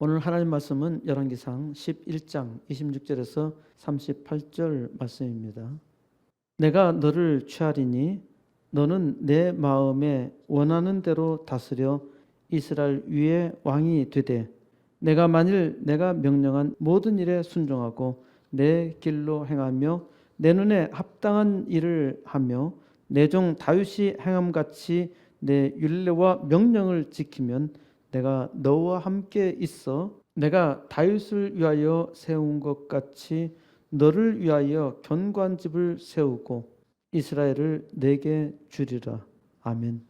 오늘 하나님 말씀은 열왕기상 11장 26절에서 38절 말씀입니다. 내가 너를 취하리니 너는 내 마음에 원하는 대로 다스려 이스라엘 위에 왕이 되되 내가 만일 내가 명령한 모든 일에 순종하고 내 길로 행하며 내 눈에 합당한 일을 하며 내 종 다윗이 행함같이 내 율례와 명령을 지키면 내가 너와 함께 있어 내가 다윗을 위하여 세운 것 같이 너를 위하여 견고한 집을 세우고 이스라엘을 내게 주리라. 아멘.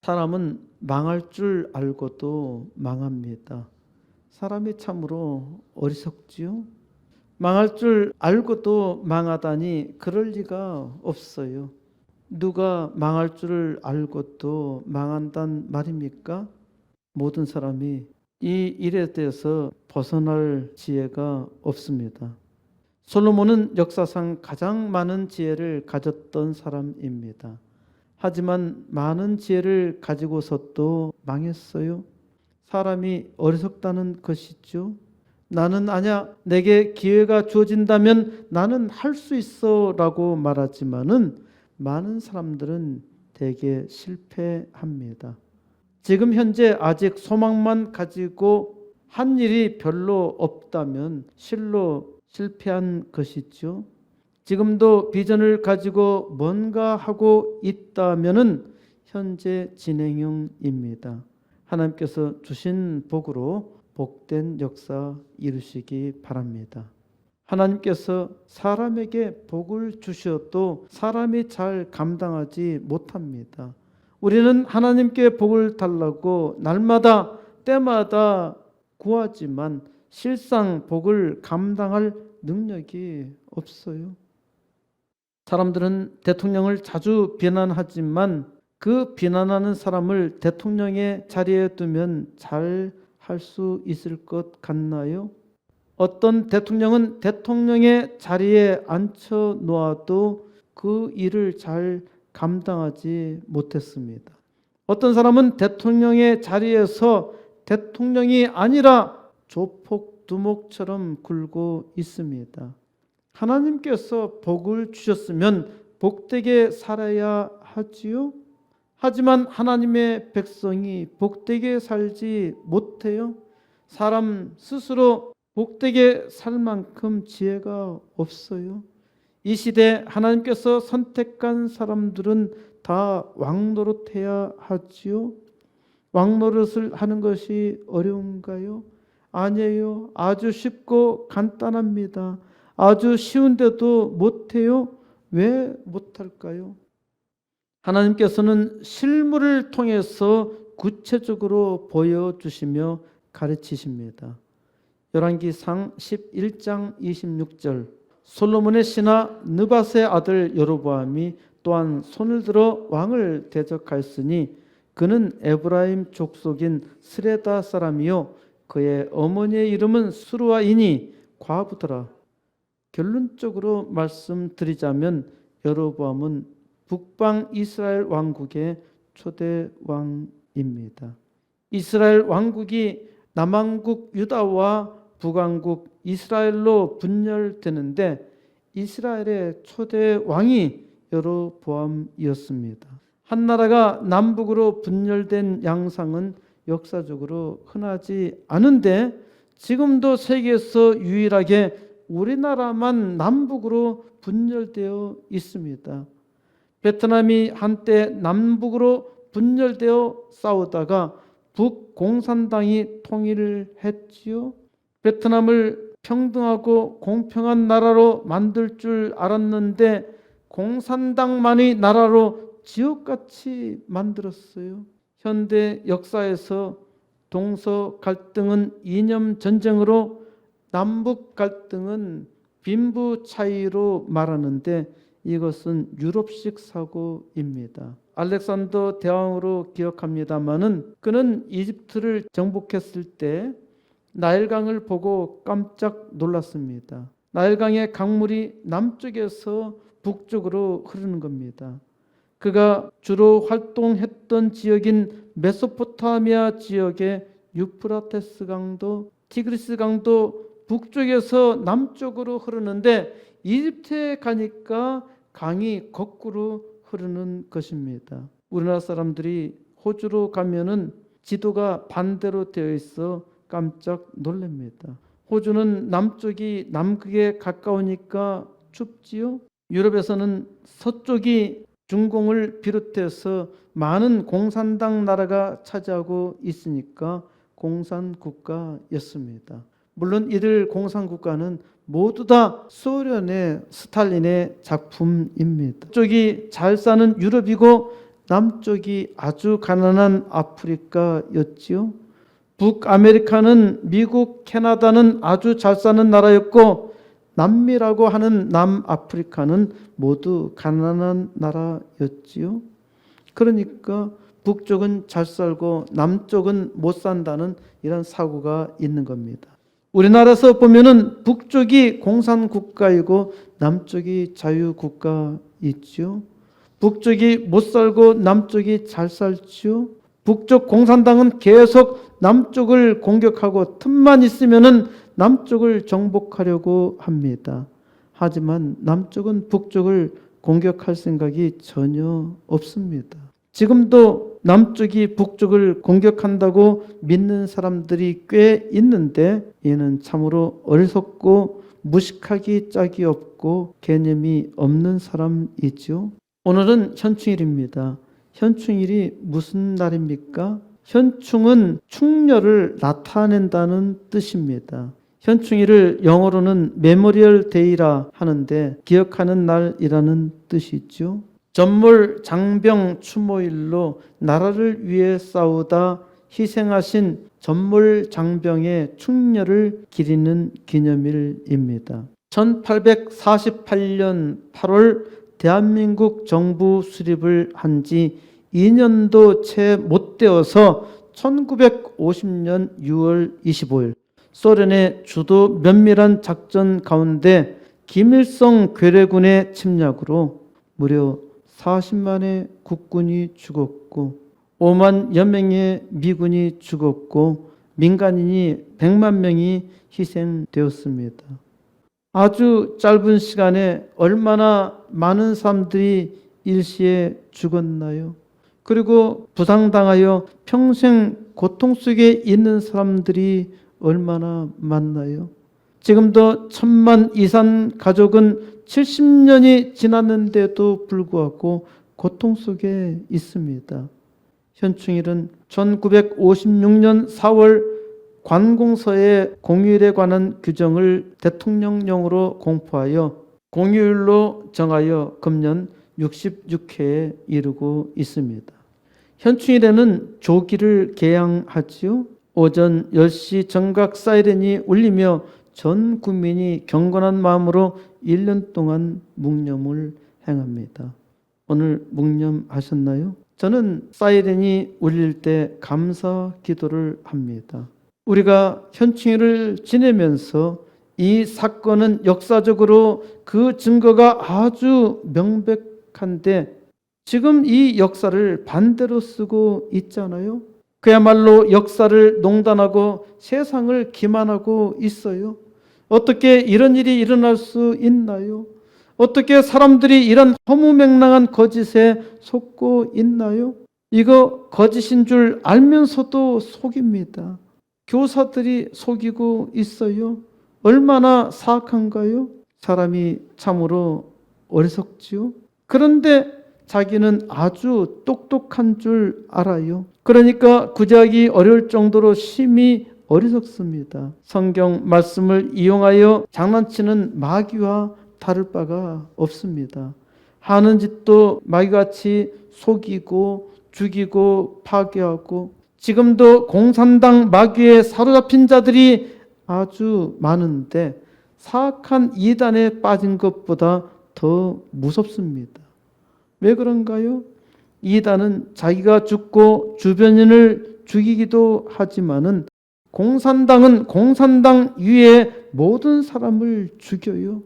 사람은 망할 줄 알고도 망합니다. 사람이 참으로 어리석지요. 망할 줄 알고도 망하다니 그럴 리가 없어요. 누가 망할 줄 알고도 망한단 말입니까? 모든 사람이 이 일에 대해서 벗어날 지혜가 없습니다. 솔로몬은 역사상 가장 많은 지혜를 가졌던 사람입니다. 하지만 많은 지혜를 가지고서도 망했어요. 사람이 어리석다는 것이죠. 나는 아냐, 내게 기회가 주어진다면 나는 할 수 있어 라고 말하지만은 많은 사람들은 대개 실패합니다. 지금 현재 아직 소망만 가지고 한 일이 별로 없다면 실로 실패한 것이죠. 지금도 비전을 가지고 뭔가 하고 있다면은 현재 진행형입니다. 하나님께서 주신 복으로 복된 역사 이루시기 바랍니다. 하나님께서 사람에게 복을 주셔도 사람이 잘 감당하지 못합니다. 우리는 하나님께 복을 달라고 날마다 때마다 구하지만 실상 복을 감당할 능력이 없어요. 사람들은 대통령을 자주 비난하지만 그 비난하는 사람을 대통령의 자리에 두면 잘 할 수 있을 것 같나요? 어떤 대통령은 대통령의 자리에 앉혀 놓아도 그 일을 잘 감당하지 못했습니다. 어떤 사람은 대통령의 자리에서 대통령이 아니라 조폭 두목처럼 굴고 있습니다. 하나님께서 복을 주셨으면 복되게 살아야 하지요. 하지만 하나님의 백성이 복되게 살지 못해요. 사람 스스로 복되게 살 만큼 지혜가 없어요. 이 시대 하나님께서 선택한 사람들은 다 왕노릇해야 하지요. 왕노릇을 하는 것이 어려운가요? 아니에요. 아주 쉽고 간단합니다. 아주 쉬운데도 못해요. 왜 못할까요? 하나님께서는 실물을 통해서 구체적으로 보여주시며 가르치십니다. 열왕기상 11장 26절 솔로몬의 신하 느밧의 아들 여로보암이 또한 손을 들어 왕을 대적하였으니 그는 에브라임 족속인 스레다 사람이요 그의 어머니의 이름은 수르아이니 과부더라. 결론적으로 말씀드리자면 여로보암은 북방 이스라엘 왕국의 초대 왕입니다. 이스라엘 왕국이 남왕국 유다와 북왕국 이스라엘로 분열되는데 이스라엘의 초대 왕이 여로보암이었습니다. 한 나라가 남북으로 분열된 양상은 역사적으로 흔하지 않은데 지금도 세계에서 유일하게 우리나라만 남북으로 분열되어 있습니다. 베트남이 한때 남북으로 분열되어 싸우다가 북공산당이 통일을 했지요. 베트남을 평등하고 공평한 나라로 만들 줄 알았는데 공산당만의 나라로 지옥같이 만들었어요. 현대 역사에서 동서 갈등은 이념 전쟁으로 남북 갈등은 빈부 차이로 말하는데 이것은 유럽식 사고입니다. 알렉산더 대왕으로 기억합니다마는 그는 이집트를 정복했을 때 나일강을 보고 깜짝 놀랐습니다. 나일강의 강물이 남쪽에서 북쪽으로 흐르는 겁니다. 그가 주로 활동했던 지역인 메소포타미아 지역에 유프라테스 강도, 티그리스 강도 북쪽에서 남쪽으로 흐르는데 이집트에 가니까 강이 거꾸로 흐르는 것입니다. 우리나라 사람들이 호주로 가면은 지도가 반대로 되어 있어 깜짝 놀랍니다. 호주는 남쪽이 남극에 가까우니까 춥지요. 유럽에서는 서쪽이 중공을 비롯해서 많은 공산당 나라가 차지하고 있으니까 공산국가였습니다. 물론 이들 공산국가는 모두 다 소련의 스탈린의 작품입니다. 쪽이 잘 사는 유럽이고 남쪽이 아주 가난한 아프리카였지요. 북아메리카는 미국, 캐나다는 아주 잘 사는 나라였고 남미라고 하는 남아프리카는 모두 가난한 나라였지요. 그러니까 북쪽은 잘 살고 남쪽은 못 산다는 이런 사고가 있는 겁니다. 우리나라에서 보면은 북쪽이 공산국가이고 남쪽이 자유국가이죠. 북쪽이 못 살고 남쪽이 잘 살죠. 북쪽 공산당은 계속 남쪽을 공격하고 틈만 있으면은 남쪽을 정복하려고 합니다. 하지만 남쪽은 북쪽을 공격할 생각이 전혀 없습니다. 지금도 남쪽이 북쪽을 공격한다고 믿는 사람들이 꽤 있는데 이는 참으로 어리석고 무식하기 짝이 없고 개념이 없는 사람이죠. 오늘은 현충일입니다. 현충일이 무슨 날입니까? 현충은 충렬을 나타낸다는 뜻입니다. 현충일을 영어로는 메모리얼 데이라 하는데 기억하는 날이라는 뜻이죠. 전몰 장병 추모일로 나라를 위해 싸우다 희생하신 전몰 장병의 충렬을 기리는 기념일입니다. 1848년 8월 대한민국 정부 수립을 한 지 2년도 채 못 되어서 1950년 6월 25일 소련의 주도 면밀한 작전 가운데 김일성 괴뢰군의 침략으로 무려 40만의 국군이 죽었고 5만여 명의 미군이 죽었고 민간인이 100만 명이 희생되었습니다. 아주 짧은 시간에 얼마나 많은 사람들이 일시에 죽었나요? 그리고 부상당하여 평생 고통 속에 있는 사람들이 얼마나 많나요? 지금도 1000만 이상 가족은 70년이 지났는데도 불구하고 고통 속에 있습니다. 현충일은 1956년 4월 관공서의 공휴일에 관한 규정을 대통령령으로 공포하여 공휴일로 정하여 금년 66회에 이르고 있습니다. 현충일에는 조기를 개항하지요. 오전 10시 정각 사이렌이 울리며 전 국민이 경건한 마음으로 1년 동안 묵념을 행합니다. 오늘 묵념하셨나요? 저는 사이렌이 울릴 때 감사 기도를 합니다. 우리가 현충일을 지내면서 이 사건은 역사적으로 그 증거가 아주 명백한데 지금 이 역사를 반대로 쓰고 있잖아요. 그야말로 역사를 농단하고 세상을 기만하고 있어요. 어떻게 이런 일이 일어날 수 있나요? 어떻게 사람들이 이런 허무맹랑한 거짓에 속고 있나요? 이거 거짓인 줄 알면서도 속입니다. 교사들이 속이고 있어요. 얼마나 사악한가요? 사람이 참으로 어리석지요. 그런데 자기는 아주 똑똑한 줄 알아요. 그러니까 구제하기 어려울 정도로 심히 어리석습니다. 성경 말씀을 이용하여 장난치는 마귀와 다를 바가 없습니다. 하는 짓도 마귀같이 속이고 죽이고 파괴하고 지금도 공산당 마귀에 사로잡힌 자들이 아주 많은데 사악한 이단에 빠진 것보다 더 무섭습니다. 왜 그런가요? 이단은 자기가 죽고 주변인을 죽이기도 하지만은 공산당은 공산당 위에 모든 사람을 죽여요.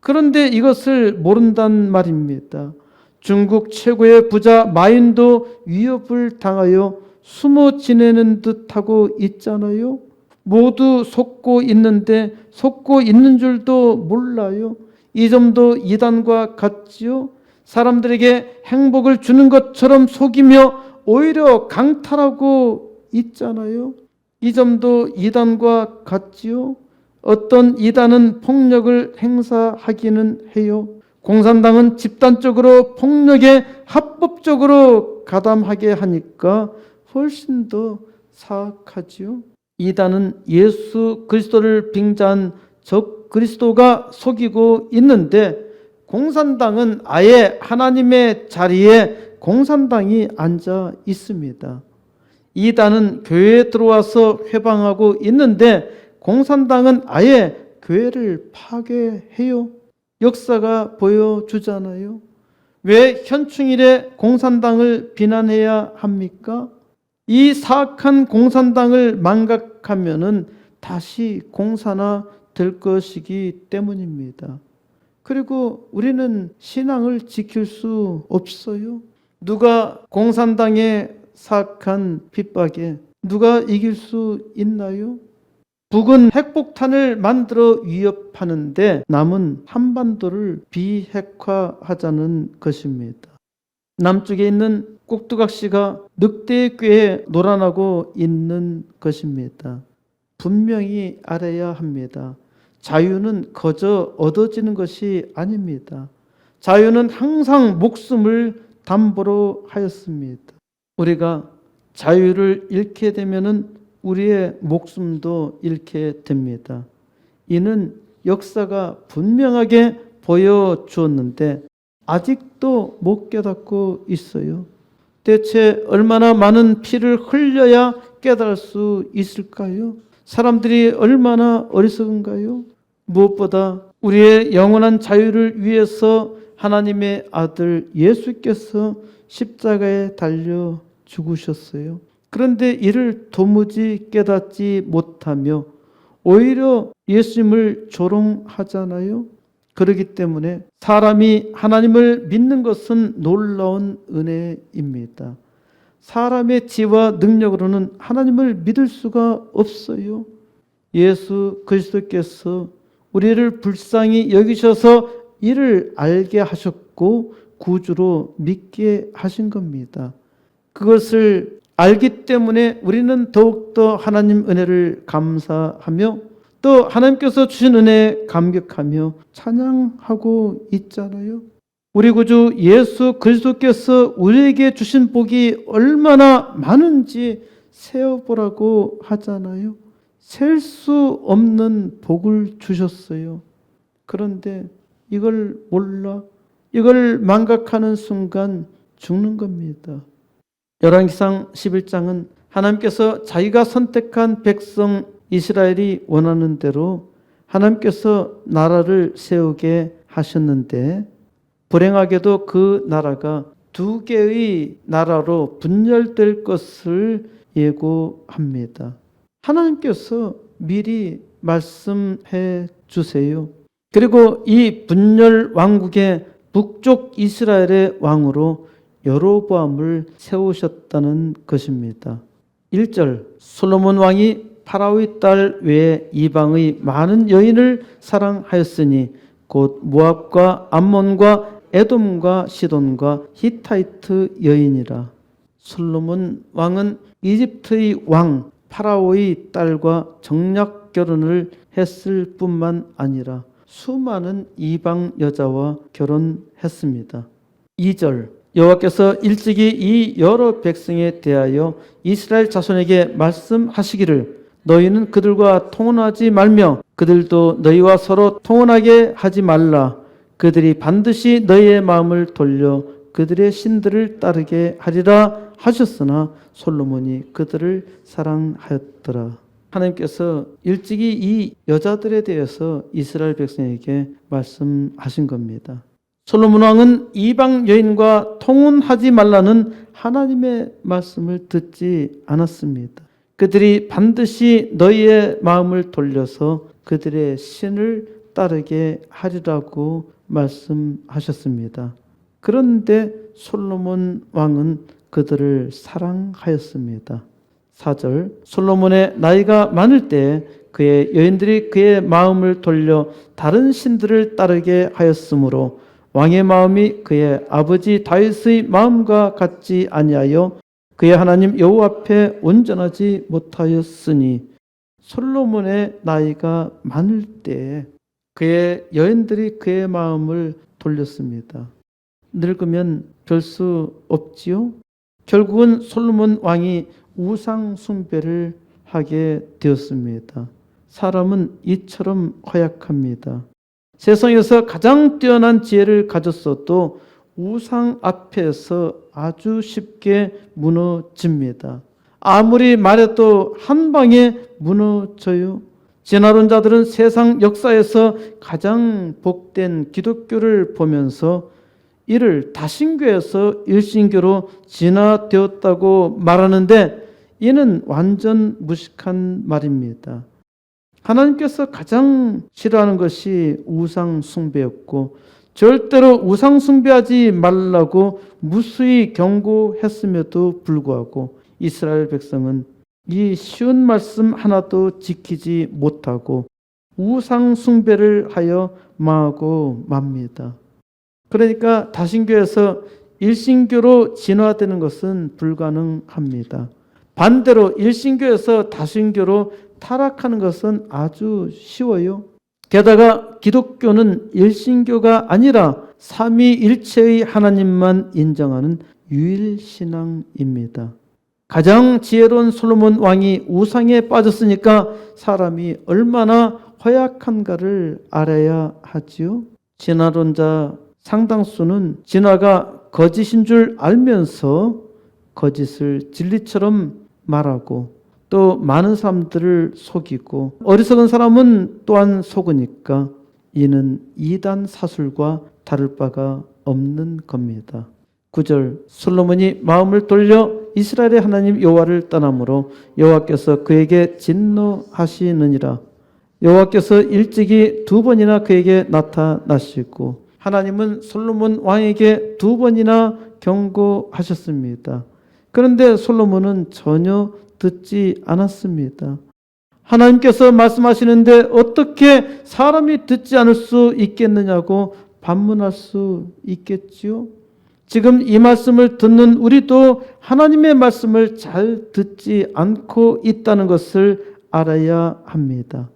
그런데 이것을 모른단 말입니다. 중국 최고의 부자 마인도 위협을 당하여 숨어 지내는 듯하고 있잖아요. 모두 속고 있는데 속고 있는 줄도 몰라요. 이 점도 이단과 같지요. 사람들에게 행복을 주는 것처럼 속이며 오히려 강탈하고 있잖아요. 이 점도 이단과 같지요. 어떤 이단은 폭력을 행사하기는 해요. 공산당은 집단적으로 폭력에 합법적으로 가담하게 하니까 훨씬 더 사악하지요. 이단은 예수 그리스도를 빙자한 적 그리스도가 속이고 있는데 공산당은 아예 하나님의 자리에 공산당이 앉아 있습니다. 이단은 교회에 들어와서 회방하고 있는데 공산당은 아예 교회를 파괴해요. 역사가 보여주잖아요. 왜 현충일에 공산당을 비난해야 합니까? 이 사악한 공산당을 망각하면은 다시 공산화 될 것이기 때문입니다. 그리고 우리는 신앙을 지킬 수 없어요. 누가 공산당의 사악한 핍박에 누가 이길 수 있나요? 북은 핵폭탄을 만들어 위협하는데 남은 한반도를 비핵화하자는 것입니다. 남쪽에 있는 꼭두각시가 늑대의 꾀에 놀아나고 있는 것입니다. 분명히 알아야 합니다. 자유는 거저 얻어지는 것이 아닙니다. 자유는 항상 목숨을 담보로 하였습니다. 우리가 자유를 잃게 되면은 우리의 목숨도 잃게 됩니다. 이는 역사가 분명하게 보여주었는데 아직도 못 깨닫고 있어요. 대체 얼마나 많은 피를 흘려야 깨달을 수 있을까요? 사람들이 얼마나 어리석은가요? 무엇보다 우리의 영원한 자유를 위해서 하나님의 아들 예수께서 십자가에 달려 죽으셨어요. 그런데 이를 도무지 깨닫지 못하며 오히려 예수님을 조롱하잖아요. 그렇기 때문에 사람이 하나님을 믿는 것은 놀라운 은혜입니다. 사람의 지혜와 능력으로는 하나님을 믿을 수가 없어요. 예수 그리스도께서 우리를 불쌍히 여기셔서 이를 알게 하셨고 구주로 믿게 하신 겁니다. 그것을 알기 때문에 우리는 더욱더 하나님 은혜를 감사하며 또 하나님께서 주신 은혜에 감격하며 찬양하고 있잖아요. 우리 구주 예수 그리스도께서 우리에게 주신 복이 얼마나 많은지 세어보라고 하잖아요. 셀 수 없는 복을 주셨어요. 그런데 이걸 몰라, 이걸 망각하는 순간 죽는 겁니다. 열왕기상 11장은 하나님께서 자기가 선택한 백성 이스라엘이 원하는 대로 하나님께서 나라를 세우게 하셨는데 불행하게도 그 나라가 두 개의 나라로 분열될 것을 예고합니다. 하나님께서 미리 말씀해 주세요. 그리고 이 분열 왕국의 북쪽 이스라엘의 왕으로 여로보암을 세우셨다는 것입니다. 1절 솔로몬 왕이 파라오의 딸 외에 이방의 많은 여인을 사랑하였으니 곧 모압과 암몬과 에돔과 시돈과 히타이트 여인이라. 솔로몬 왕은 이집트의 왕 파라오의 딸과 정략 결혼을 했을 뿐만 아니라 수많은 이방 여자와 결혼했습니다. 2절 여호와께서 일찍이 이 여러 백성에 대하여 이스라엘 자손에게 말씀하시기를 너희는 그들과 통혼하지 말며 그들도 너희와 서로 통혼하게 하지 말라. 그들이 반드시 너희의 마음을 돌려 그들의 신들을 따르게 하리라 하셨으나 솔로몬이 그들을 사랑하였더라. 하나님께서 일찍이 이 여자들에 대해서 이스라엘 백성에게 말씀하신 겁니다. 솔로몬 왕은 이방 여인과 통혼하지 말라는 하나님의 말씀을 듣지 않았습니다. 그들이 반드시 너희의 마음을 돌려서 그들의 신을 따르게 하리라고 말씀하셨습니다. 그런데 솔로몬 왕은 그들을 사랑하였습니다. 4절 솔로몬의 나이가 많을 때 그의 여인들이 그의 마음을 돌려 다른 신들을 따르게 하였으므로 왕의 마음이 그의 아버지 다윗의 마음과 같지 아니하여 그의 하나님 여호와 앞에 온전하지 못하였으니 솔로몬의 나이가 많을 때 그의 여인들이 그의 마음을 돌렸습니다. 늙으면 별 수 없지요. 결국은 솔로몬 왕이 우상 숭배를 하게 되었습니다. 사람은 이처럼 허약합니다. 세상에서 가장 뛰어난 지혜를 가졌어도 우상 앞에서 아주 쉽게 무너집니다. 아무리 말해도 한 방에 무너져요. 진화론자들은 세상 역사에서 가장 복된 기독교를 보면서 이를 다신교에서 일신교로 진화되었다고 말하는데 이는 완전 무식한 말입니다. 하나님께서 가장 싫어하는 것이 우상 숭배였고 절대로 우상 숭배하지 말라고 무수히 경고했음에도 불구하고 이스라엘 백성은 이 쉬운 말씀 하나도 지키지 못하고 우상 숭배를 하여 망하고 맙니다. 그러니까 다신교에서 일신교로 진화되는 것은 불가능합니다. 반대로 일신교에서 다신교로 타락하는 것은 아주 쉬워요. 게다가 기독교는 일신교가 아니라 삼위일체의 하나님만 인정하는 유일신앙입니다. 가장 지혜로운 솔로몬 왕이 우상에 빠졌으니까 사람이 얼마나 허약한가를 알아야 하지요. 진화론자 상당수는 진화가 거짓인 줄 알면서 거짓을 진리처럼 말하고 또 많은 사람들을 속이고 어리석은 사람은 또한 속으니까 이는 이단 사술과 다를 바가 없는 겁니다. 9절 솔로몬이 마음을 돌려 이스라엘의 하나님 여호와를 떠나므로 여호와께서 그에게 진노하시느니라. 여호와께서 일찍이 2번이나 그에게 나타나시고 하나님은 솔로몬 왕에게 2번이나 경고하셨습니다. 그런데 솔로몬은 전혀 듣지 않았습니다. 하나님께서 말씀하시는데 어떻게 사람이 듣지 않을 수 있겠느냐고 반문할 수 있겠지요? 지금 이 말씀을 듣는 우리도 하나님의 말씀을 잘 듣지 않고 있다는 것을 알아야 합니다.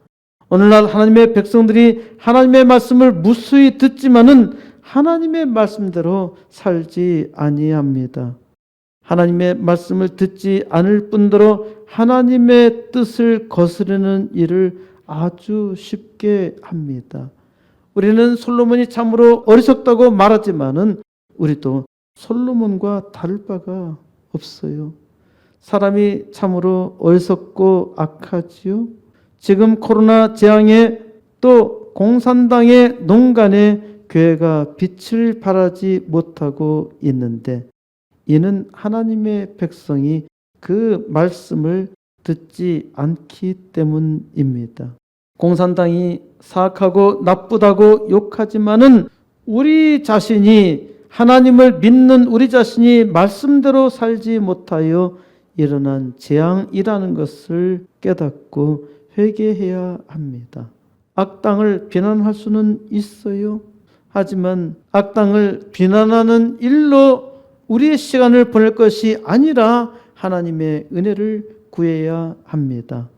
오늘날 하나님의 백성들이 하나님의 말씀을 무수히 듣지만은 하나님의 말씀대로 살지 아니합니다. 하나님의 말씀을 듣지 않을 뿐더러 하나님의 뜻을 거스르는 일을 아주 쉽게 합니다. 우리는 솔로몬이 참으로 어리석다고 말하지만은 우리도 솔로몬과 다를 바가 없어요. 사람이 참으로 어리석고 악하지요. 지금 코로나 재앙에 또 공산당의 농간에 교회가 빛을 발하지 못하고 있는데 이는 하나님의 백성이 그 말씀을 듣지 않기 때문입니다. 공산당이 사악하고 나쁘다고 욕하지만은 우리 자신이 하나님을 믿는 우리 자신이 말씀대로 살지 못하여 일어난 재앙이라는 것을 깨닫고 회개해야 합니다. 악당을 비난할 수는 있어요. 하지만 악당을 비난하는 일로 우리의 시간을 보낼 것이 아니라 하나님의 은혜를 구해야 합니다.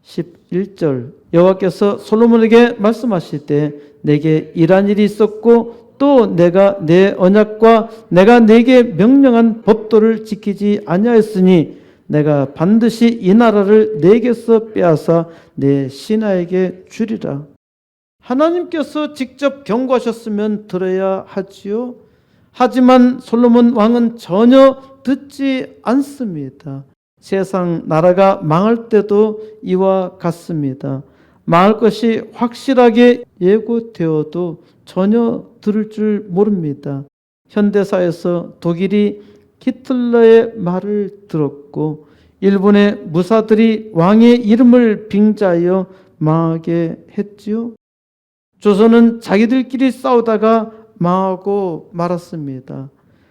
11절 여호와께서 솔로몬에게 말씀하실 때 내게 일한 일이 있었고 또 내가 내 언약과 내가 내게 명령한 법도를 지키지 아니하였으니 내가 반드시 이 나라를 내게서 빼앗아 내 신하에게 주리라. 하나님께서 직접 경고하셨으면 들어야 하지요. 하지만 솔로몬 왕은 전혀 듣지 않습니다. 세상 나라가 망할 때도 이와 같습니다. 망할 것이 확실하게 예고되어도 전혀 들을 줄 모릅니다. 현대사에서 독일이 히틀러의 말을 들었고 일본의 무사들이 왕의 이름을 빙자하여 망하게 했지요. 조선은 자기들끼리 싸우다가 망하고 말았습니다.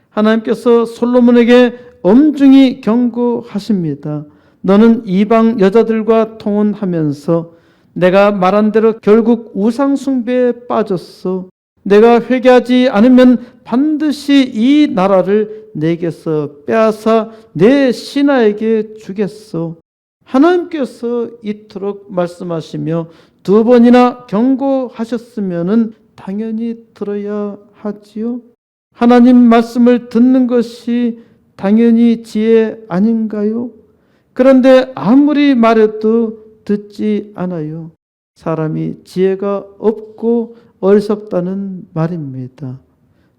하나님께서 솔로몬에게 엄중히 경고하십니다. 너는 이방 여자들과 통혼하면서 내가 말한 대로 결국 우상 숭배에 빠졌어. 내가 회개하지 않으면 반드시 이 나라를 내게서 빼앗아 내 신하에게 주겠어. 하나님께서 이토록 말씀하시며 두 번이나 경고하셨으면 당연히 들어야 하지요. 하나님 말씀을 듣는 것이 당연히 지혜 아닌가요? 그런데 아무리 말해도 듣지 않아요. 사람이 지혜가 없고 어리석다는 말입니다.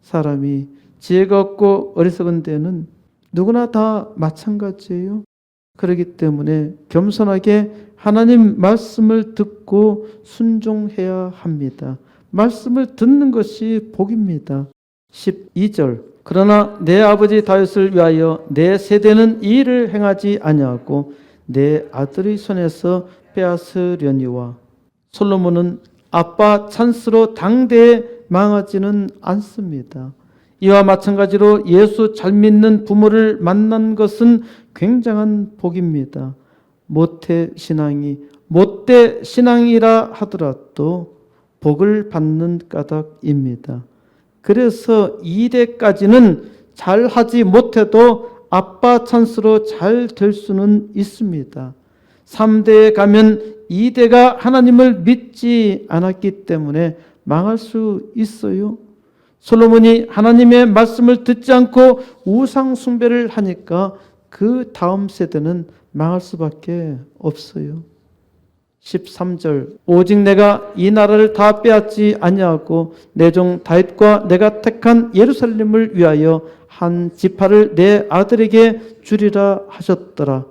사람이 지혜가 없고 어리석은 데는 누구나 다 마찬가지예요. 그렇기 때문에 겸손하게 하나님 말씀을 듣고 순종해야 합니다. 말씀을 듣는 것이 복입니다. 12절 그러나 내 아버지 다윗을 위하여 내 세대는 이 일을 행하지 아니하고 내 아들의 손에서 빼앗으려니와. 솔로몬은 아빠 찬스로 당대에 망하지는 않습니다. 이와 마찬가지로 예수 잘 믿는 부모를 만난 것은 굉장한 복입니다. 모태 신앙이라 하더라도 복을 받는 까닭입니다. 그래서 2대까지는 잘하지 못해도 아빠 찬스로 잘 될 수는 있습니다. 3대에 가면 2대가 하나님을 믿지 않았기 때문에 망할 수 있어요. 솔로몬이 하나님의 말씀을 듣지 않고 우상 숭배를 하니까 그 다음 세대는 망할 수밖에 없어요. 13절 오직 내가 이 나라를 다 빼앗지 아니하고 내 종 다윗과 내가 택한 예루살렘을 위하여 한 지파를 내 아들에게 주리라 하셨더라.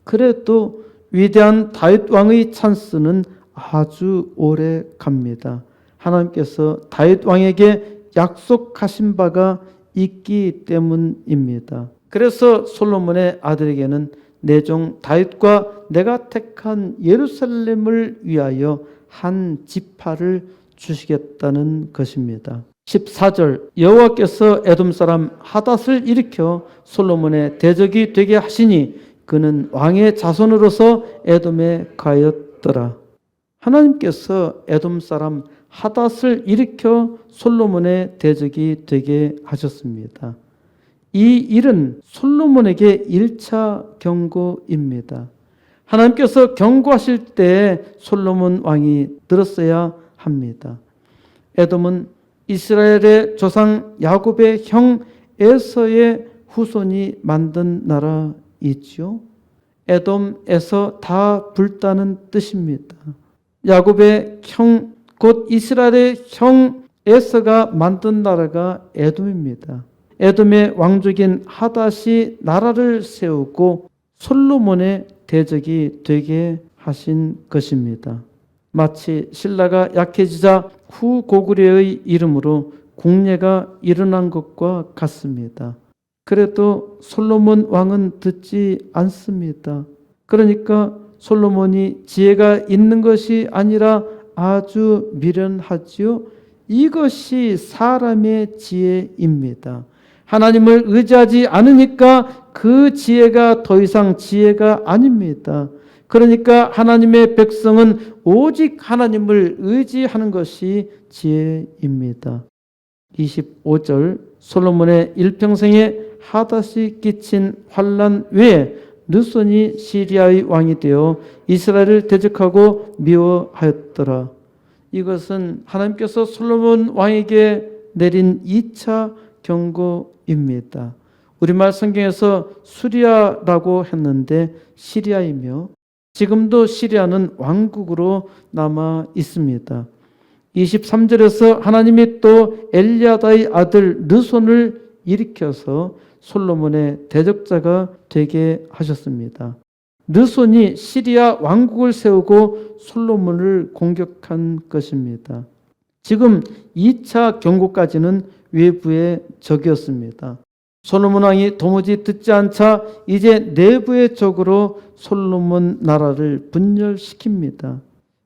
그래도 위대한 다윗 왕의 찬스는 아주 오래 갑니다. 하나님께서 다윗 왕에게 약속하신 바가 있기 때문입니다. 그래서 솔로몬의 아들에게는 내 종 다윗과 내가 택한 예루살렘을 위하여 한 지파를 주시겠다는 것입니다. 14절 여호와께서 에돔 사람 하닷을 일으켜 솔로몬의 대적이 되게 하시니 그는 왕의 자손으로서 에돔에 가였더라. 하나님께서 에돔 사람 하닷을 일으켜 솔로몬의 대적이 되게 하셨습니다. 이 일은 솔로몬에게 1차 경고입니다. 하나님께서 경고하실 때 솔로몬 왕이 들었어야 합니다. 에돔은 이스라엘의 조상 야곱의 형 에서의 후손이 만든 나라이지요. 에돔에서 다 불다는 뜻입니다. 야곱의 형, 곧 이스라엘의 형 에서가 만든 나라가 에돔입니다. 에돔의 왕족인 하닷이 나라를 세우고 솔로몬의 대적이 되게 하신 것입니다. 마치 신라가 약해지자 후고구려의 이름으로 국례가 일어난 것과 같습니다. 그래도 솔로몬 왕은 듣지 않습니다. 그러니까 솔로몬이 지혜가 있는 것이 아니라 아주 미련하지요. 이것이 사람의 지혜입니다. 하나님을 의지하지 않으니까 그 지혜가 더 이상 지혜가 아닙니다. 그러니까 하나님의 백성은 오직 하나님을 의지하는 것이 지혜입니다. 25절 솔로몬의 일평생에 하닷이 끼친 환난 외에 르손이 시리아의 왕이 되어 이스라엘을 대적하고 미워하였더라. 이것은 하나님께서 솔로몬 왕에게 내린 2차 경고입니다. 우리말 성경에서 수리아라고 했는데 시리아이며 지금도 시리아는 왕국으로 남아 있습니다. 23절에서 하나님이 또 엘리야다의 아들 르손을 일으켜서 솔로몬의 대적자가 되게 하셨습니다. 르손이 시리아 왕국을 세우고 솔로몬을 공격한 것입니다. 지금 2차 경고까지는 외부의 적이었습니다. 솔로몬 왕이 도무지 듣지 않자 이제 내부의 적으로 솔로몬 나라를 분열시킵니다.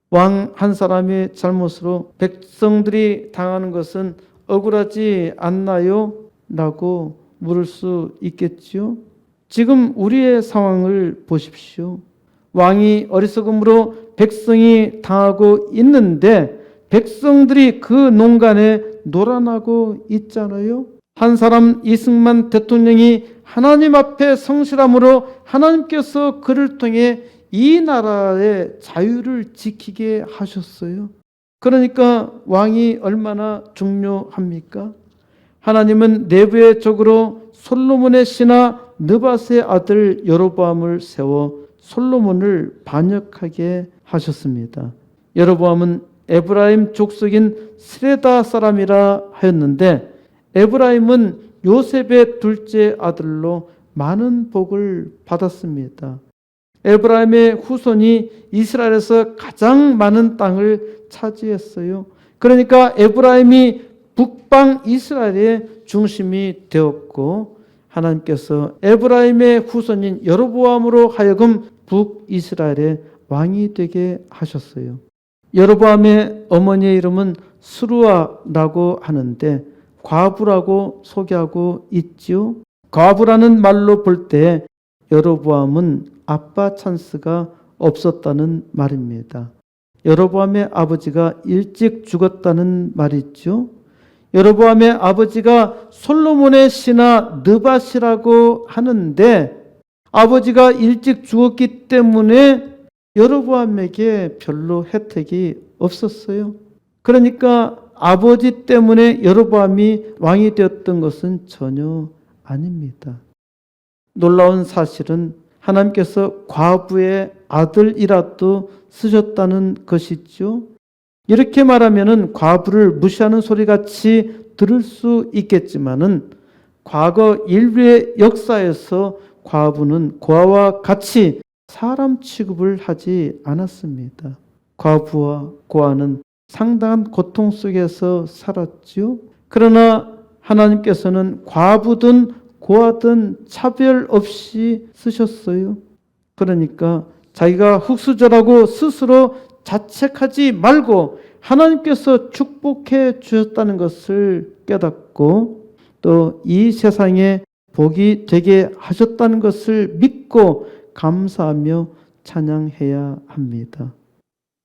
왕 한 사람의 잘못으로 백성들이 당하는 것은 억울하지 않나요? 라고 물을 수 있겠지요. 지금 우리의 상황을 보십시오. 왕이 어리석음으로 백성이 당하고 있는데 백성들이 그 농간에 놀아나고 있잖아요. 한 사람 이승만 대통령이 하나님 앞에 성실함으로 하나님께서 그를 통해 이 나라의 자유를 지키게 하셨어요. 그러니까 왕이 얼마나 중요합니까? 하나님은 내부의 적으로 솔로몬의 신하 느밧의 아들 여로보암을 세워 솔로몬을 반역하게 하셨습니다. 여로보암은 에브라임 족속인 스레다 사람이라 하였는데 에브라임은 요셉의 둘째 아들로 많은 복을 받았습니다. 에브라임의 후손이 이스라엘에서 가장 많은 땅을 차지했어요. 그러니까 에브라임이 북방 이스라엘의 중심이 되었고 하나님께서 에브라임의 후손인 여로보암으로 하여금 북이스라엘의 왕이 되게 하셨어요. 여로보암의 어머니의 이름은 스루아라고 하는데 과부라고 소개하고 있지요. 과부라는 말로 볼 때 여로보암은 아빠 찬스가 없었다는 말입니다. 여로보암의 아버지가 일찍 죽었다는 말이죠. 여로보암의 아버지가 솔로몬의 신하 느밧이라고 하는데 아버지가 일찍 죽었기 때문에 여로보암에게 별로 혜택이 없었어요. 그러니까 아버지 때문에 여로보암이 왕이 되었던 것은 전혀 아닙니다. 놀라운 사실은 하나님께서 과부의 아들이라도 쓰셨다는 것이죠. 이렇게 말하면은 과부를 무시하는 소리같이 들을 수 있겠지만은 과거 인류의 역사에서 과부는 고아와 같이 사람 취급을 하지 않았습니다. 과부와 고아는 상당한 고통 속에서 살았지요. 그러나 하나님께서는 과부든 고아든 차별 없이 쓰셨어요. 그러니까 자기가 흙수저라고 스스로 자책하지 말고 하나님께서 축복해 주셨다는 것을 깨닫고 또 이 세상에 복이 되게 하셨다는 것을 믿고 감사하며 찬양해야 합니다.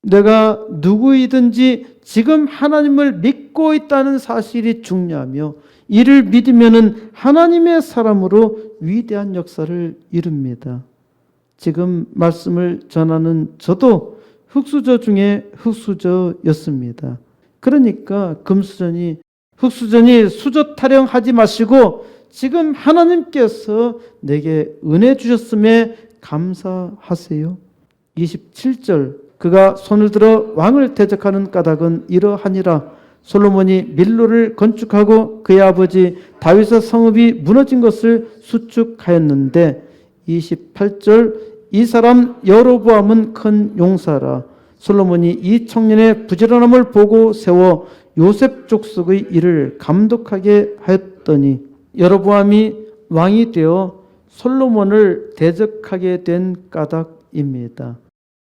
내가 누구이든지 지금 하나님을 믿고 있다는 사실이 중요하며 이를 믿으면 하나님의 사람으로 위대한 역사를 이룹니다. 지금 말씀을 전하는 저도 흙수저 중에 흙수저였습니다. 그러니까 금수저니 흙수저니 수저 타령하지 마시고 지금 하나님께서 내게 은혜 주셨음에 감사하세요. 27절 그가 손을 들어 왕을 대적하는 까닭은 이러하니라. 솔로몬이 밀로를 건축하고 그의 아버지 다윗의 성읍이 무너진 것을 수축하였는데 28절 이 사람 여로보암은 큰 용사라. 솔로몬이 이 청년의 부지런함을 보고 세워 요셉 족속의 일을 감독하게 하였더니 여로보암이 왕이 되어 솔로몬을 대적하게 된 까닭입니다.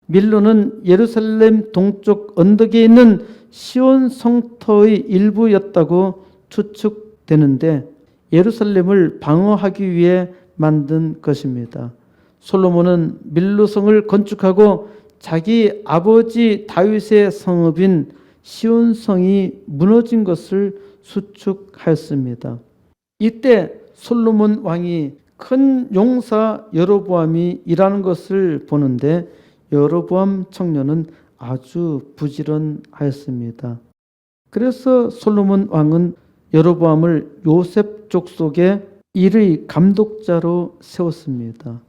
밀로는 예루살렘 동쪽 언덕에 있는 시온 성터의 일부였다고 추측되는데 예루살렘을 방어하기 위해 만든 것입니다. 솔로몬은 밀로성을 건축하고 자기 아버지 다윗의 성읍인 시온성이 무너진 것을 수축하였습니다. 이때 솔로몬 왕이 큰 용사 여로보암이 일하는 것을 보는데 여로보암 청년은 아주 부지런하였습니다. 그래서 솔로몬 왕은 여로보암을 요셉 족속의 일의 감독자로 세웠습니다.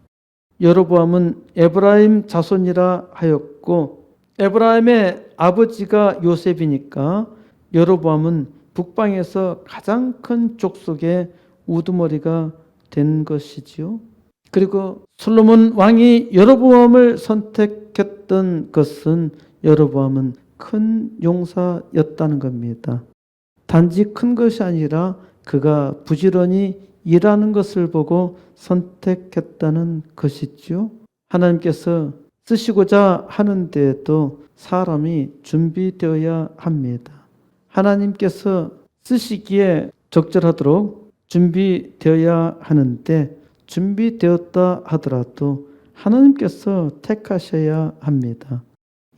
여로보암은 에브라임 자손이라 하였고 에브라임의 아버지가 요셉이니까 여로보암은 북방에서 가장 큰 족속의 우두머리가 된 것이지요. 그리고 솔로몬 왕이 여로보암을 선택했던 것은 여로보암은 큰 용사였다는 겁니다. 단지 큰 것이 아니라 그가 부지런히 일하는 것을 보고 선택했다는 것이지요. 하나님께서 쓰시고자 하는데도 사람이 준비되어야 합니다. 하나님께서 쓰시기에 적절하도록 준비되어야 하는데 준비되었다 하더라도 하나님께서 택하셔야 합니다.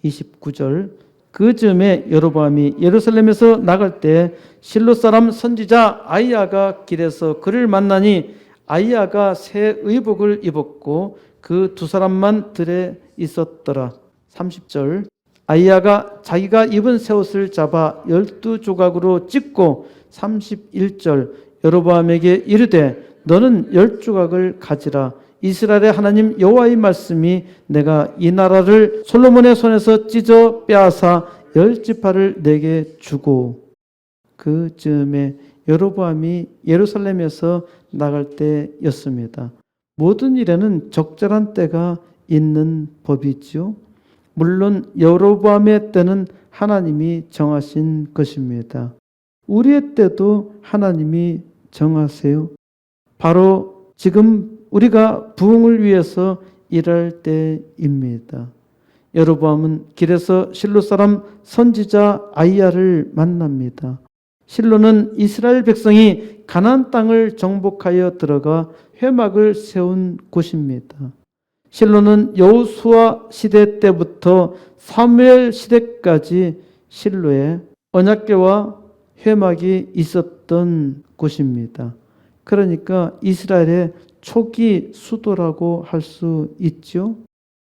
29절 그 즈음에 여로보암이 예루살렘에서 나갈 때 실로 사람 선지자 아히야가 길에서 그를 만나니 아히야가 새 의복을 입었고 그 두 사람만 들에 있었더라. 30절 아히야가 자기가 입은 새 옷을 잡아 12조각으로 찢고 31절 여로보암에게 이르되 너는 10조각을 가지라. 이스라엘의 하나님 여호와의 말씀이 내가 이 나라를 솔로몬의 손에서 찢어 빼앗아 10지파를 내게 주고. 그 즈음에 여로보암이 예루살렘에서 나갈 때였습니다. 모든 일에는 적절한 때가 있는 법이지요. 물론 여로보암의 때는 하나님이 정하신 것입니다. 우리의 때도 하나님이 정하세요. 바로 지금 우리가 부흥을 위해서 일할 때입니다. 여로보암은 길에서 실로 사람 선지자 아히야를 만납니다. 실로는 이스라엘 백성이 가나안 땅을 정복하여 들어가 회막을 세운 곳입니다. 실로는 여호수아 시대 때부터 사무엘 시대까지 실로에 언약궤와 회막이 있었던 곳입니다. 그러니까 이스라엘의 초기 수도라고 할 수 있죠.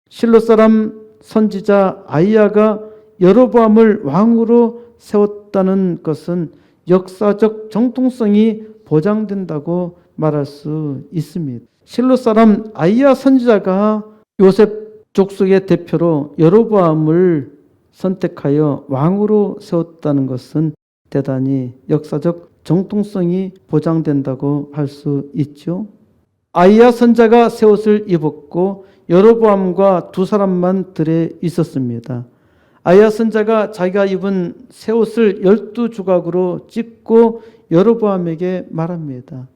실로 사람 선지자 아히야가 여로보암을 왕으로 세웠다는 것은 역사적 정통성이 보장된다고 말할 수 있습니다. 실로 사람 아히야 선지자가 요셉 족속의 대표로 여로보암을 선택하여 왕으로 세웠다는 것은 대단히 역사적 정통성이 보장된다고 할 수 있죠. 아히야 선자가 새 옷을 입었고 여로보암과 두 사람만 들에 있었습니다. 아히야 선자가 자기가 입은 새 옷을 12조각으로 찢고 여로보암에게 말합니다.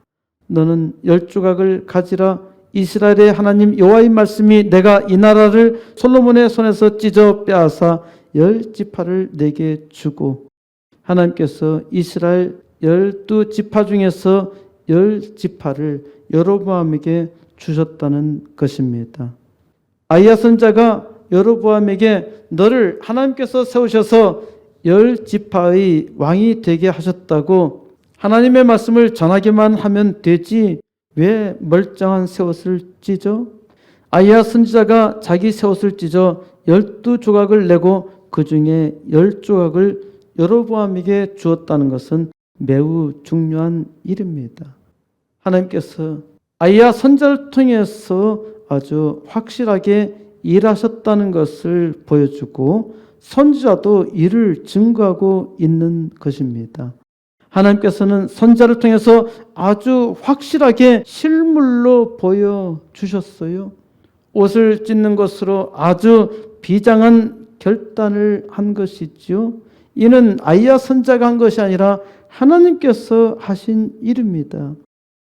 너는 10조각을 가지라. 이스라엘의 하나님 여호와의 말씀이 내가 이 나라를 솔로몬의 손에서 찢어 빼앗아 10지파를 내게 주고. 하나님께서 이스라엘 12지파 중에서 10지파를 여로보암에게 주셨다는 것입니다. 아히야 선자가 여로보암에게 너를 하나님께서 세우셔서 10지파의 왕이 되게 하셨다고 하나님의 말씀을 전하기만 하면 되지 왜 멀쩡한 새 옷을 찢어? 아히야 선지자가 자기 새 옷을 찢어 12조각을 내고 그 중에 10조각을 여로보암에게 주었다는 것은 매우 중요한 일입니다. 하나님께서 아히야 선지자를 통해서 아주 확실하게 일하셨다는 것을 보여주고 선지자도 이를 증거하고 있는 것입니다. 하나님께서는 선지자를 통해서 아주 확실하게 실물로 보여주셨어요. 옷을 찢는 것으로 아주 비장한 결단을 한 것이지요. 이는 아히야 선지자가 한 것이 아니라 하나님께서 하신 일입니다.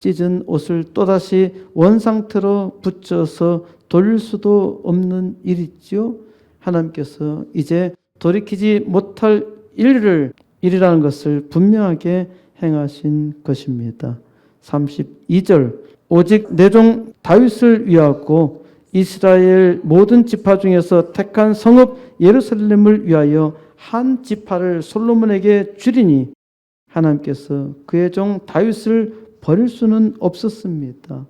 찢은 옷을 또다시 원상태로 붙여서 돌릴 수도 없는 일이지요. 하나님께서 이제 돌이키지 못할 일이라는 것을 분명하게 행하신 것입니다. 32절 오직 내 종 다윗을 위하고 이스라엘 모든 지파 중에서 택한 성읍 예루살렘을 위하여 한 지파를 솔로몬에게 주리니 하나님께서 그의 종 다윗을 버릴 수는 없었습니다.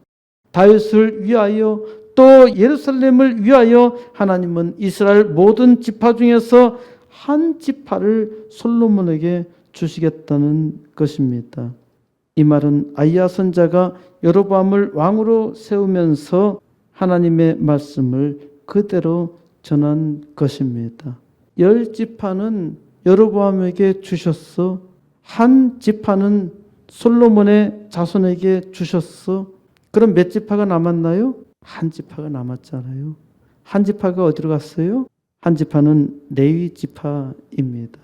다윗을 위하여 또 예루살렘을 위하여 하나님은 이스라엘 모든 지파 중에서 한 지파를 솔로몬에게 주시겠다는 것입니다. 이 말은 아히야 선자가 여로보암을 왕으로 세우면서 하나님의 말씀을 그대로 전한 것입니다. 10지파는 여로보암에게 주셨어. 한 지파는 솔로몬의 자손에게 주셨어. 그럼 몇 지파가 남았나요? 한 지파가 남았잖아요. 한 지파가 어디로 갔어요? 한 지파는 레위 지파입니다.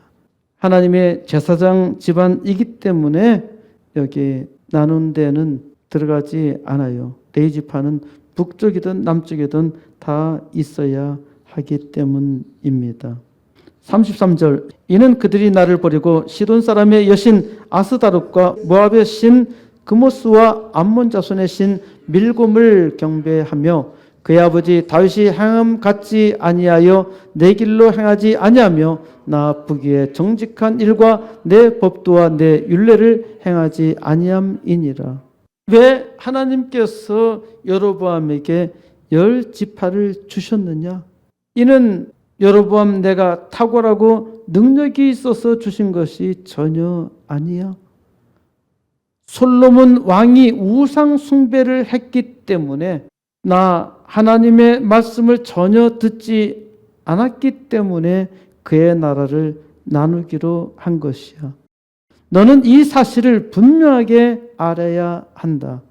하나님의 제사장 집안이기 때문에 여기 나눈 데는 들어가지 않아요. 레위 지파는 북쪽이든 남쪽이든 다 있어야 하기 때문입니다. 33절 이는 그들이 나를 버리고 시돈 사람의 여신 아스다롯과 모압의 신 그모스와 암몬 자손의 신 밀곰을 경배하며 그의 아버지 다윗이 행함 같지 아니하여 내 길로 행하지 아니하며 나 보기에 정직한 일과 내 법도와 내 율례를 행하지 아니함이니라. 왜 하나님께서 여로보암에게 10지파를 주셨느냐? 이는 여로보암 내가 탁월하고 능력이 있어서 주신 것이 전혀 아니야. 솔로몬 왕이 우상 숭배를 했기 때문에, 나 하나님의 말씀을 전혀 듣지 않았기 때문에 그의 나라를 나누기로 한 것이야. 너는 이 사실을 분명하게 알아야 한다.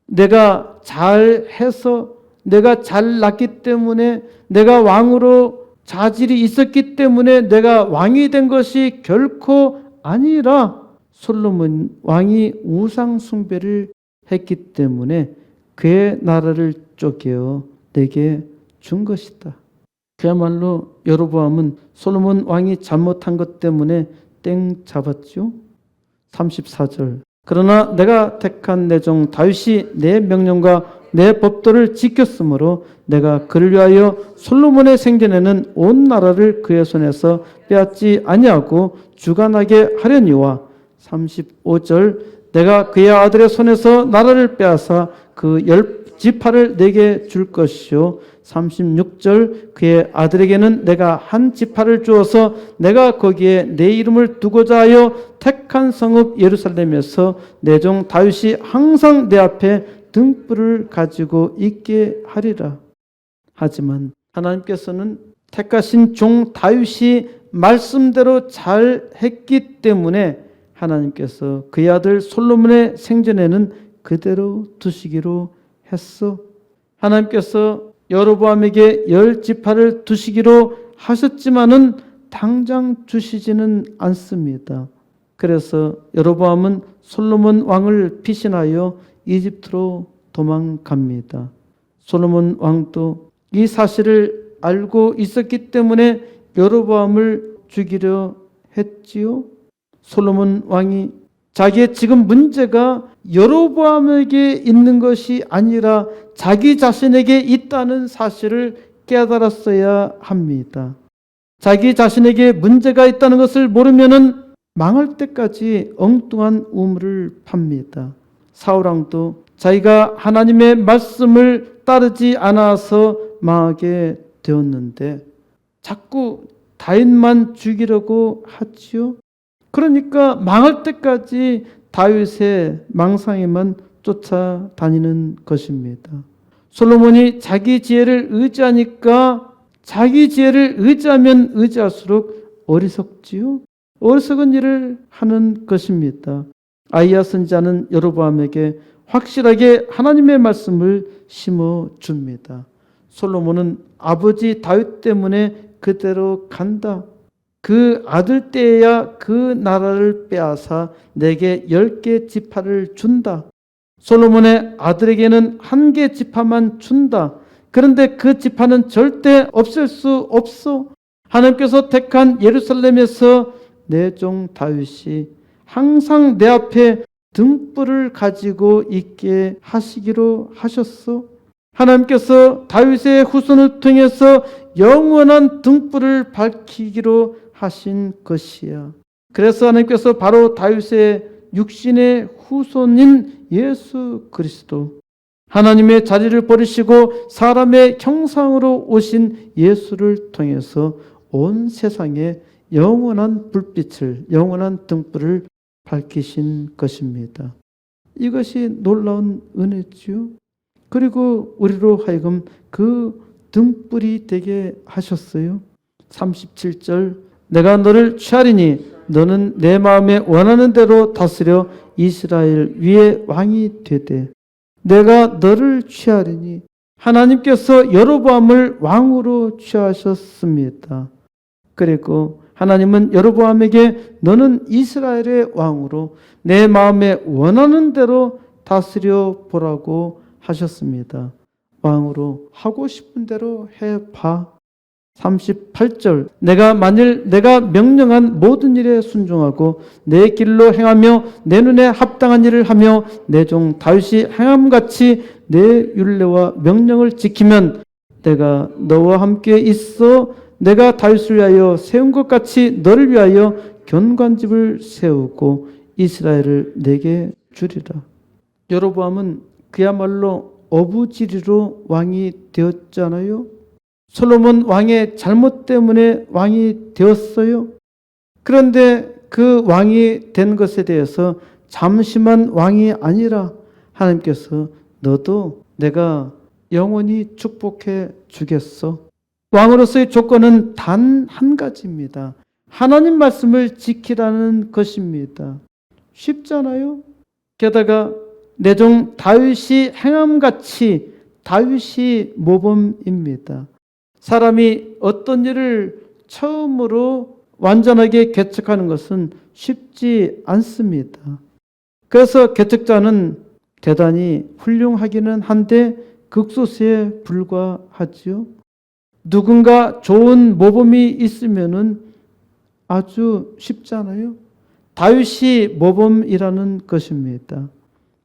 내가 잘해서, 내가 잘났기 때문에, 내가 왕으로 자질이 있었기 때문에 내가 왕이 된 것이 결코 아니라 솔로몬 왕이 우상 숭배를 했기 때문에 그의 나라를 쪼개어 내게 준 것이다. 그야말로 여로보암은 솔로몬 왕이 잘못한 것 때문에 땡 잡았죠. 34절. 그러나 내가 택한 내 종 다윗이 내 명령과 내 법도를 지켰으므로 내가 그를 위하여 솔로몬의 생전에는 온 나라를 그의 손에서 빼앗지 아니하고 주관하게 하려니와 35절. 내가 그의 아들의 손에서 나라를 빼앗아 그 10지파를 내게 줄 것이요 36절. 그의 아들에게는 내가 한 지파를 주어서 내가 거기에 내 이름을 두고자 하여 택한 성읍 예루살렘에서 내 종 다윗이 항상 내 앞에 등불을 가지고 있게 하리라. 하지만 하나님께서는 택하신 종 다윗이 말씀대로 잘 했기 때문에 하나님께서 그의 아들 솔로몬의 생전에는 그대로 두시기로 했어. 하나님께서 여로보암에게 10지파를 두시기로 하셨지만은 당장 주시지는 않습니다. 그래서 여로보암은 솔로몬 왕을 피신하여 이집트로 도망갑니다. 솔로몬 왕도 이 사실을 알고 있었기 때문에 여로보암을 죽이려 했지요. 솔로몬 왕이 자기의 지금 문제가 여로보암에게 있는 것이 아니라 자기 자신에게 있다는 사실을 깨달았어야 합니다. 자기 자신에게 문제가 있다는 것을 모르면은 망할 때까지 엉뚱한 우물을 팝니다. 사울왕도 자기가 하나님의 말씀을 따르지 않아서 망하게 되었는데 자꾸 다윗만 죽이려고 하지요. 그러니까 망할 때까지 다윗의 망상에만 쫓아다니는 것입니다. 솔로몬이 자기 지혜를 의지하니까 자기 지혜를 의지하면 의지할수록 어리석지요. 어리석은 일을 하는 것입니다. 아히야 선지자는 여로보암에게 확실하게 하나님의 말씀을 심어줍니다. 솔로몬은 아버지 다윗 때문에 그대로 간다. 그 아들 때에야 그 나라를 빼앗아 내게 10개 지파를 준다. 솔로몬의 아들에게는 1개 지파만 준다. 그런데 그 지파는 절대 없앨 수 없어. 하나님께서 택한 예루살렘에서 내 종 다윗이 항상 내 앞에 등불을 가지고 있게 하시기로 하셨어. 하나님께서 다윗의 후손을 통해서 영원한 등불을 밝히기로 하신 것이야. 그래서 하나님께서 바로 다윗의 육신의 후손인 예수 그리스도, 하나님의 자리를 버리시고 사람의 형상으로 오신 예수를 통해서 온 세상에 영원한 불빛을, 영원한 등불을 밝히신 것입니다. 이것이 놀라운 은혜지요. 그리고 우리로 하여금 그 등불이 되게 하셨어요. 37절. 내가 너를 취하리니 너는 내 마음에 원하는 대로 다스려 이스라엘 위에 왕이 되되. 내가 너를 취하리니 하나님께서 여로보암을 왕으로 취하셨습니다. 그리고 하나님은 여로보암에게 너는 이스라엘의 왕으로 내 마음에 원하는 대로 다스려 보라고 하셨습니다. 왕으로 하고 싶은 대로 해봐. 38절 만일 내가 명령한 모든 일에 순종하고 내 길로 행하며 내 눈에 합당한 일을 하며 내 종 다윗이 행함같이 내 율례와 명령을 지키면 내가 너와 함께 있어 내가 다윗을 위하여 세운 것 같이 너를 위하여 견관집을 세우고 이스라엘을 내게 주리라. 여로보암은 그야말로 어부지리로 왕이 되었잖아요. 솔로몬 왕의 잘못 때문에 왕이 되었어요. 그런데 그 왕이 된 것에 대해서 잠시만 왕이 아니라 하나님께서 너도 내가 영원히 축복해 주겠어. 왕으로서의 조건은 단 한 가지입니다. 하나님 말씀을 지키라는 것입니다. 쉽잖아요. 게다가 내 종 다윗이 행함같이 다윗이 모범입니다. 사람이 어떤 일을 처음으로 완전하게 개척하는 것은 쉽지 않습니다. 그래서 개척자는 대단히 훌륭하기는 한데 극소수에 불과하지요. 누군가 좋은 모범이 있으면은 아주 쉽잖아요. 다윗이 모범이라는 것입니다.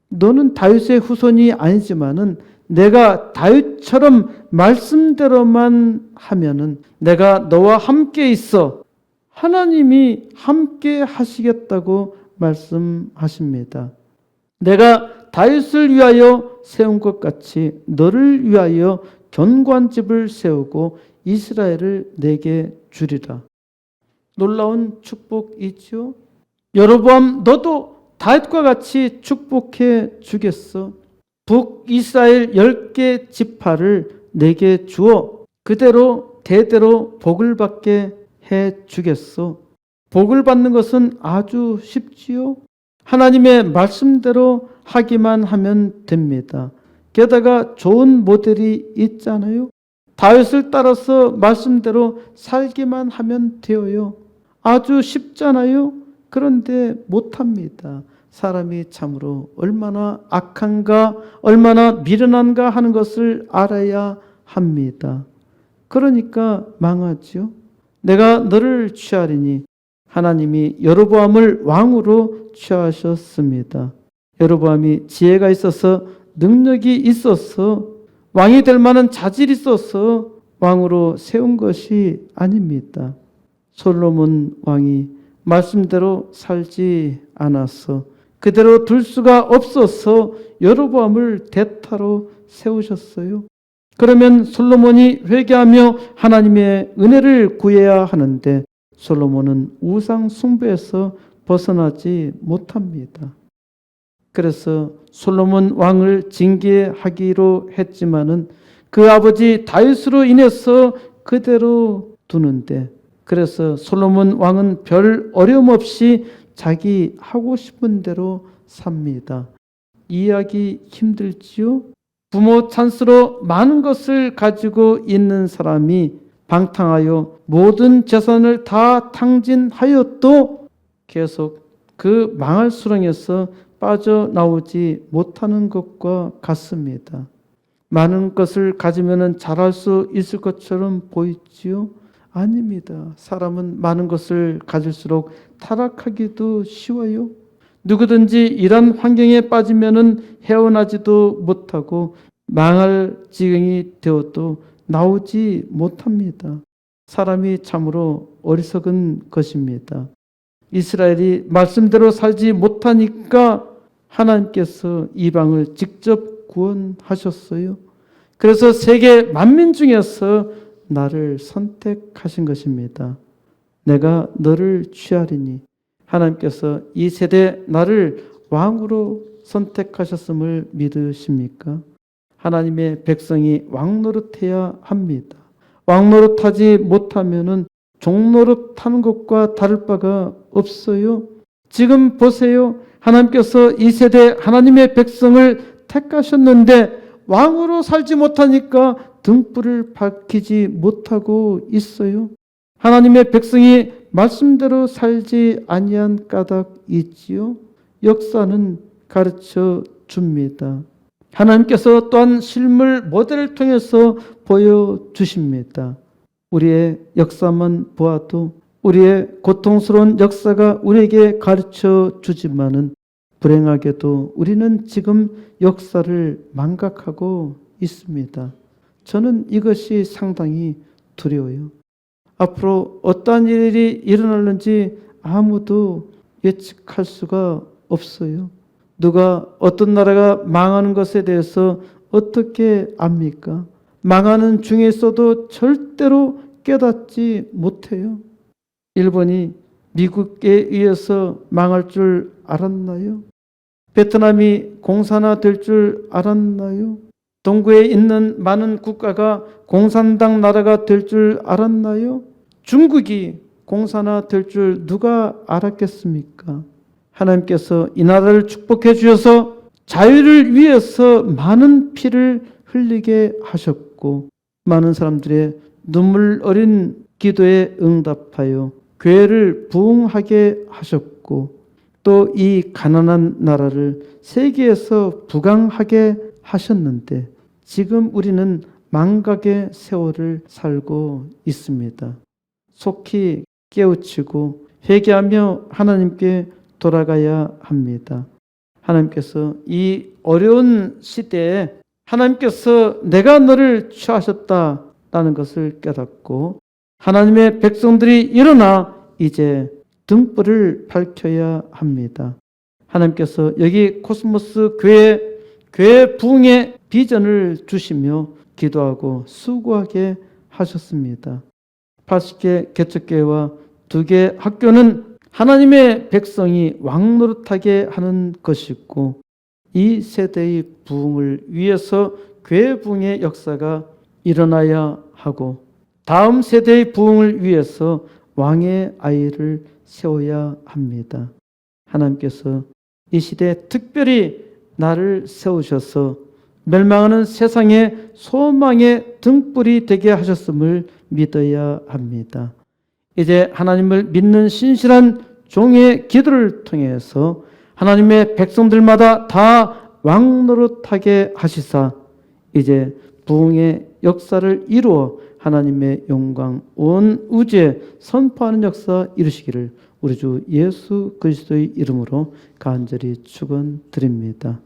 너는 다윗의 후손이 아니지만은 내가 다윗처럼 말씀대로만 하면은 내가 너와 함께 있어. 하나님이 함께 하시겠다고 말씀하십니다. 내가 다윗을 위하여 세운 것 같이 너를 위하여 견관집을 세우고 이스라엘을 내게 주리라. 놀라운 축복이지요. 여로보암 너도 다윗과 같이 축복해 주겠어. 북이스라엘 10개 지파를 내게 주어 그대로 대대로 복을 받게 해 주겠어. 복을 받는 것은 아주 쉽지요. 하나님의 말씀대로 하기만 하면 됩니다. 게다가 좋은 모델이 있잖아요. 다윗을 따라서 말씀대로 살기만 하면 되어요. 아주 쉽잖아요. 그런데 못합니다. 사람이 참으로 얼마나 악한가, 얼마나 미련한가 하는 것을 알아야 합니다. 그러니까 망하지요. 내가 너를 취하리니 하나님이 여로보암을 왕으로 취하셨습니다. 여로보암이 지혜가 있어서 능력이 있어서 왕이 될 만한 자질이 있어서 왕으로 세운 것이 아닙니다. 솔로몬 왕이 말씀대로 살지 않아서 그대로 둘 수가 없어서 여로보암을 대타로 세우셨어요. 그러면 솔로몬이 회개하며 하나님의 은혜를 구해야 하는데 솔로몬은 우상 숭배에서 벗어나지 못합니다. 그래서 솔로몬 왕을 징계하기로 했지만은 그 아버지 다윗으로 인해서 그대로 두는데 그래서 솔로몬 왕은 별 어려움 없이 자기 하고 싶은 대로 삽니다. 이해하기 힘들지요? 부모 찬스로 많은 것을 가지고 있는 사람이 방탕하여 모든 재산을 다 탕진하여도 계속 그 망할 수렁에서 빠져나오지 못하는 것과 같습니다. 많은 것을 가지면 잘할 수 있을 것처럼 보이지요? 아닙니다. 사람은 많은 것을 가질수록 타락하기도 쉬워요. 누구든지 이런 환경에 빠지면 헤어나지도 못하고 망할 지경이 되어도 나오지 못합니다. 사람이 참으로 어리석은 것입니다. 이스라엘이 말씀대로 살지 못하니까 하나님께서 이방을 직접 구원하셨어요. 그래서 세계 만민 중에서 나를 선택하신 것입니다. 내가 너를 취하리니 하나님께서 이 세대 나를 왕으로 선택하셨음을 믿으십니까? 하나님의 백성이 왕노릇해야 합니다. 왕노릇하지 못하면은 종노릇하는 것과 다를 바가 없어요. 지금 보세요. 하나님께서 이 세대 하나님의 백성을 택하셨는데 왕으로 살지 못하니까 등불을 밝히지 못하고 있어요. 하나님의 백성이 말씀대로 살지 아니한 까닭이지요. 역사는 가르쳐 줍니다. 하나님께서 또한 실물 모델을 통해서 보여주십니다. 우리의 역사만 보아도 우리의 고통스러운 역사가 우리에게 가르쳐 주지만은 불행하게도 우리는 지금 역사를 망각하고 있습니다. 저는 이것이 상당히 두려워요. 앞으로 어떠한 일이 일어날는지 아무도 예측할 수가 없어요. 누가 어떤 나라가 망하는 것에 대해서 어떻게 압니까? 망하는 중에 있어도 절대로 깨닫지 못해요. 일본이 미국에 의해서 망할 줄 알았나요? 베트남이 공산화될 줄 알았나요? 동구에 있는 많은 국가가 공산당 나라가 될 줄 알았나요? 중국이 공산화될 줄 누가 알았겠습니까? 하나님께서 이 나라를 축복해 주셔서 자유를 위해서 많은 피를 흘리게 하셨고 많은 사람들의 눈물 어린 기도에 응답하여 교회를 부흥하게 하셨고 또 이 가난한 나라를 세계에서 부강하게 하셨는데 지금 우리는 망각의 세월을 살고 있습니다. 속히 깨우치고 회개하며 하나님께 돌아가야 합니다. 하나님께서 이 어려운 시대에 하나님께서 내가 너를 취하셨다라는 것을 깨닫고 하나님의 백성들이 일어나 이제 등불을 밝혀야 합니다. 하나님께서 여기 코스모스 교회 부흥의 비전을 주시며 기도하고 수고하게 하셨습니다. 80개 개척교회와 2개 학교는 하나님의 백성이 왕노릇하게 하는 것이고 이 세대의 부흥을 위해서 교회 부흥의 역사가 일어나야 하고 다음 세대의 부흥을 위해서 왕의 아이를 세워야 합니다. 하나님께서 이 시대에 특별히 나를 세우셔서 멸망하는 세상의 소망의 등불이 되게 하셨음을 믿어야 합니다. 이제 하나님을 믿는 신실한 종의 기도를 통해서 하나님의 백성들마다 다 왕노릇하게 하시사 이제 부흥의 역사를 이루어 하나님의 영광 온 우주에 선포하는 역사 이루시기를 우리 주 예수 그리스도의 이름으로 간절히 축원드립니다.